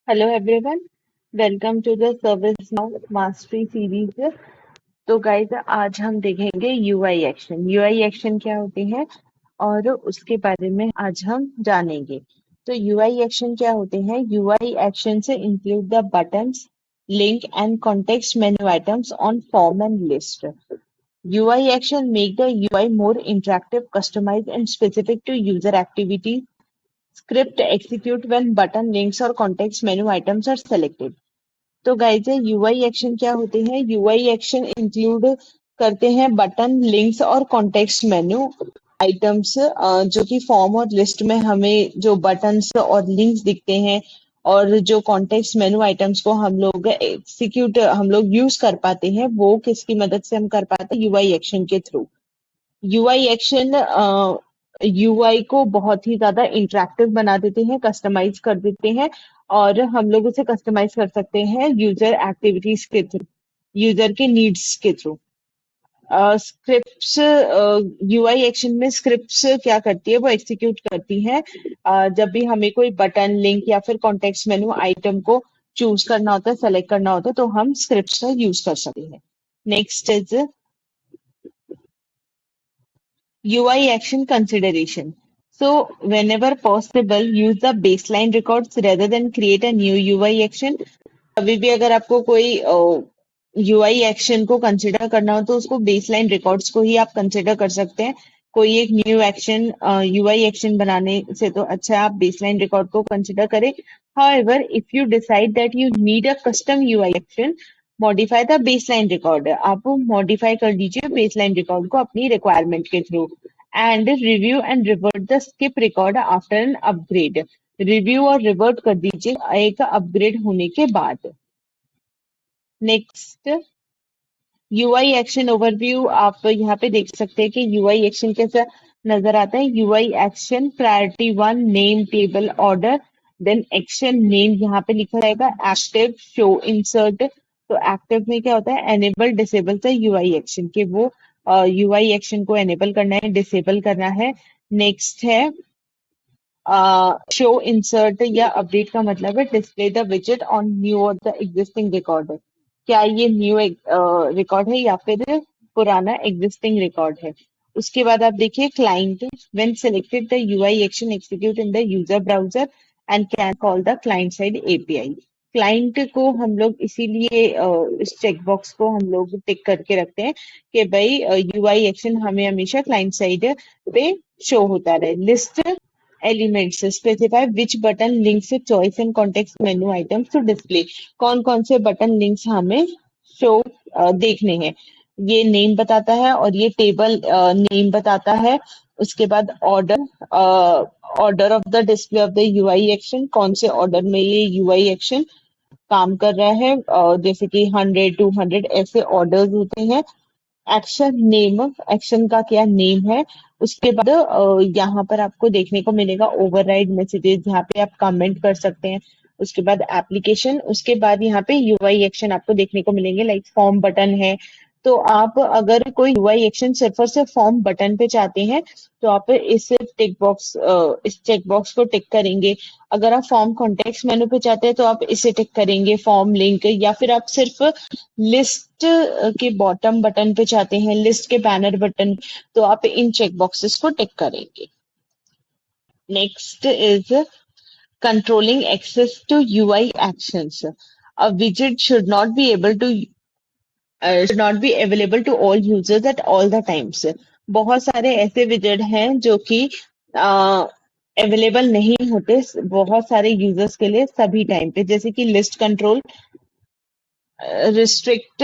Hello everyone, welcome to the ServiceNow mastery series. तो guys आज हम देखेंगे यूआई एक्शन। यूआई एक्शन क्या होते हैं और उसके बारे में आज हम जानेंगे। तो यूआई एक्शन क्या होते हैं? यूआई एक्शन से include the buttons, link and context menu items on form and list. UI action make the UI more interactive, customized and specific to user activities. Script execute when button links और context menu items are selected. तो guys UI action क्या होते हैं? UI action include करते हैं button, links और context menu items, जो कि फॉर्म और लिस्ट में हमें जो बटन्स और लिंक्स दिखते हैं और जो कॉन्टेक्स्ट मेन्यू आइटम्स को हम लोग यूज कर पाते हैं, वो किसकी मदद से हम कर पाते हैं? यूआई एक्शन के थ्रू। यूआई एक्शन यूआई को बहुत ही ज्यादा इंटरेक्टिव बना देते हैं, कस्टमाइज कर देते हैं और हम लोग उसे कस्टमाइज कर सकते हैं यूजर एक्टिविटीज के थ्रू, यूजर के नीड्स के थ्रू। स्क्रिप्ट्स, यूआई एक्शन में स्क्रिप्ट्स क्या करती है? वो एग्जीक्यूट करती है जब भी हमें कोई बटन, लिंक या फिर कॉन्टेक्स्ट मेनू आइटम को चूज करना होता है, सेलेक्ट करना होता है, तो हम स्क्रिप्ट्स का यूज कर सकते हैं। Next is UI action consideration. So, whenever possible, use the baseline records rather than create a new UI action. कभी भी अगर आपको कोई यूआई एक्शन को कंसिडर करना हो तो उसको बेसलाइन रिकॉर्ड्स को ही आप कंसिडर कर सकते हैं। कोई एक न्यू एक्शन, यूआई एक्शन बनाने से तो अच्छा है आप बेसलाइन रिकॉर्ड को कंसिडर करें। However, if you decide that you need a custom UI action, modify the baseline record. आप मॉडिफाई कर दीजिए बेसलाइन रिकॉर्ड को अपनी रिक्वायरमेंट के through. And review and revert the skip record after an upgrade. Review और revert कर दीजिए एक अपग्रेड होने के बाद। Next, UI action overview. आप यहाँ पे देख सकते हैं कि यूआई एक्शन कैसा नजर आता है। UI action priority 1, name table order, then action name यहाँ पे लिखा रहेगा, एक्टिव, शो, इंसर्ट। तो एक्टिव में क्या होता है? एनेबल डिसेबल से यूआई एक्शन के वो यूआई एक्शन को एनेबल करना है, डिसेबल करना है। नेक्स्ट है शो इंसर्ट या अपडेट का मतलब है डिस्प्ले द विजेट ऑन न्यू और द एग्जिस्टिंग रिकॉर्ड। क्या ये न्यू रिकॉर्ड है या फिर पुराना एग्जिस्टिंग रिकॉर्ड है? उसके बाद आप देखिए client, when selected the UI action execute in the user browser and can call the client side API. Client को हम लोग इसीलिए इस चेकबॉक्स को हम लोग टिक करके रखते हैं कि भाई यूआई एक्शन हमें हमेशा क्लाइंट साइड पे शो होता रहे। List elements specify which button links choice and context menu items to display. कौन कौन से बटन लिंक्स हमें शो देखने हैं, ये नेम बताता है और ये टेबल नेम बताता है। उसके बाद order, order of the display of the UI action, कौन से ऑर्डर में ये यूआई एक्शन काम कर रहा है, जैसे कि 100, 200 ऐसे ऑर्डर्स होते हैं। एक्शन नेम, एक्शन का क्या नेम है। उसके बाद यहाँ पर आपको देखने को मिलेगा ओवरराइड मैसेजेस, यहाँ पे आप कमेंट कर सकते हैं। उसके बाद एप्लीकेशन, उसके बाद यहाँ पे यूआई एक्शन आपको देखने को मिलेंगे, लाइक फॉर्म बटन है। तो आप अगर कोई यूआई एक्शन सिर्फ और सिर्फ फॉर्म बटन पे चाहते हैं तो आप इस चेक बॉक्स को टिक करेंगे। अगर आप फॉर्म कॉन्टेक्स्ट मेनू पे चाहते हैं तो आप इसे टिक करेंगे, फॉर्म लिंक। या फिर आप सिर्फ लिस्ट के बॉटम बटन पे चाहते हैं, लिस्ट के बैनर बटन, तो आप इन चेक बॉक्सेस को टिक करेंगे। Next is controlling access to UI actions. A widget should not be available to all users at all the times. बहुत सारे ऐसे विजेट हैं जो कि अवेलेबल नहीं होते बहुत सारे यूजर्स के लिए सभी टाइम पे, जैसे कि list control, restrict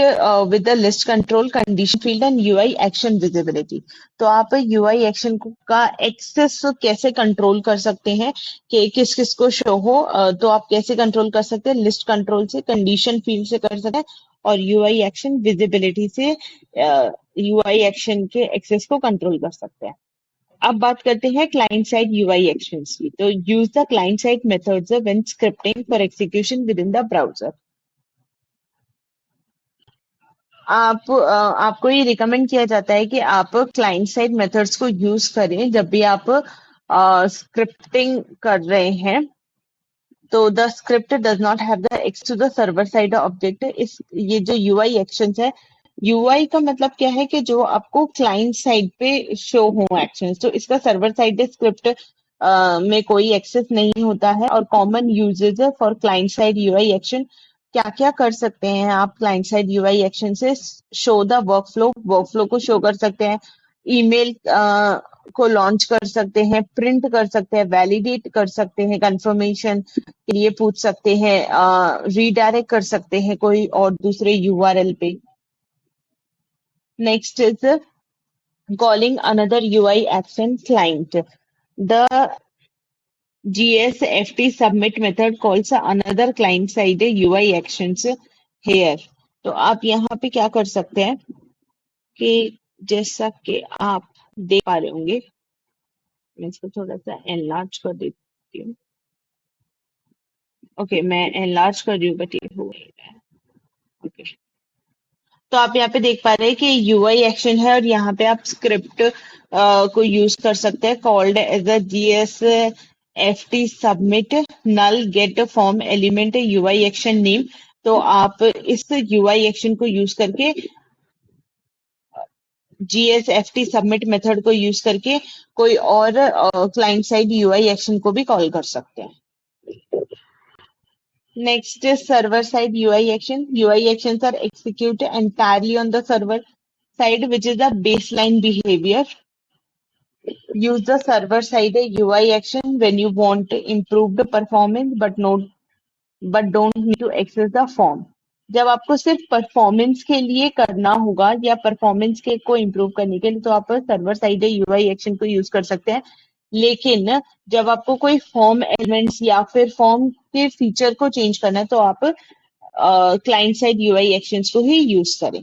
with the list control, condition field and UI action visibility. तो आप यूआई एक्शन का एक्सेस कैसे कंट्रोल कर सकते हैं कि किस किस को शो हो, तो आप कैसे कंट्रोल कर सकते हैं? लिस्ट कंट्रोल से, कंडीशन फील्ड से कर सकते हैं और यूआई एक्शन विजिबिलिटी से यूआई एक्शन के एक्सेस को कंट्रोल कर सकते हैं। अब बात करते हैं क्लाइंट साइड यूआई एक्शंस की। तो use the client side methods when scripting for execution within the browser. आपको ये रिकमेंड किया जाता है कि आप क्लाइंट साइड मेथड्स को यूज करें जब भी आप स्क्रिप्टिंग कर रहे हैं। तो the script does not have the access to the server side object. इस ये जो यूआई एक्शंस है, यूआई का मतलब क्या है कि जो आपको क्लाइंट साइड पे शो हो एक्शंस, तो इसका सर्वर साइड स्क्रिप्ट में कोई एक्सेस नहीं होता है। और common usages for client side UI action, क्या क्या कर सकते हैं आप क्लाइंट साइड यूआई एक्शन से? शो द वर्कफ्लो को शो कर सकते हैं, ईमेल को लॉन्च कर सकते हैं, प्रिंट कर सकते हैं, वैलिडेट कर सकते हैं, कंफर्मेशन के लिए पूछ सकते हैं, रीडायरेक्ट कर सकते हैं कोई और दूसरे यूआरएल पे। Next is calling another UI action client. The GSFT submit method calls another client side UI actions here. तो आप यहाँ पे क्या कर सकते हैं कि जैसा कि आप देख पा रहे होंगे, मैं इसको थोड़ा सा एनलार्ज कर देती हूँ। ओके, मैं एनलार्ज कर रही हूँ बट ये हो नहीं रहा है। ओके, तो आप यहाँ पे देख पा रहे हैं कि यूआई एक्शन है और यहाँ पे आप स्क्रिप्ट को यूज कर सकते हैं, called as a GS F T submit null get form element UI action name. तो आप इस यूआई एक्शन को यूज करके जीएसएफटी सबमिट मेथड को यूज करके कोई और क्लाइंट साइड यूआई एक्शन को भी कॉल कर सकते हैं। Next is server side UI action. UI actions are executed entirely on the server side, which is the baseline behavior. Use the server side UI action when you want improved performance, but don't need to access the form. जब आपको सिर्फ performance के लिए करना होगा या performance के को इम्प्रूव करने के लिए, तो आप सर्वर साइड यूआई एक्शन को यूज कर सकते हैं। लेकिन जब आपको कोई फॉर्म एलिमेंट्स या फिर फॉर्म के फीचर को चेंज करना है, तो आप क्लाइंट साइड यूआई एक्शंस को ही यूज करें।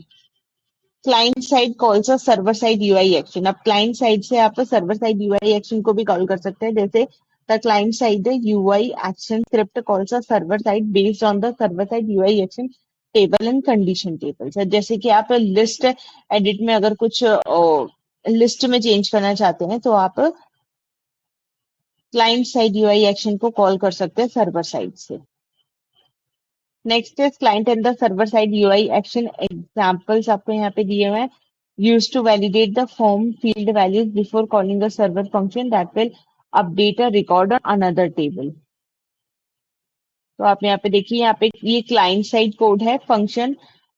Client side calls server side UI action. अब क्लाइंट साइड से आप सर्वर साइड यूआई एक्शन को भी कॉल कर सकते हैं, जैसे the client side UI action script calls server side based on the server side UI action table and condition table. जैसे कि आप लिस्ट एडिट में अगर कुछ लिस्ट में चेंज करना चाहते हैं, तो आप क्लाइंट साइड यूआई एक्शन को कॉल कर सकते हैं सर्वर साइड से। Next is client and the server side UI action examples आपको यहाँ पे दिए हुए हैं। Use to validate the form field values before calling the server function that will update a record on another table. तो आप यहाँ पे देखिए, यहाँ पे ये क्लाइंट साइड कोड है, function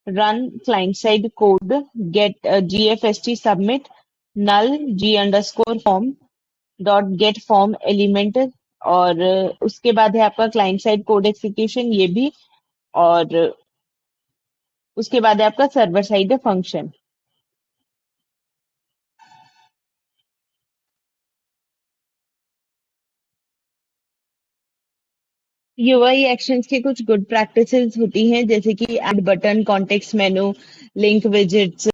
run client side code gate जीएफएसटी submit null G underscore form dot get form element, और उसके बाद है आपका क्लाइंट साइड कोड एग्जीक्यूशन, ये भी, और उसके बाद है आपका server side function. UI actions की कुछ गुड प्रैक्टिसेस होती हैं, जैसे कि add button, context menu, link widgets,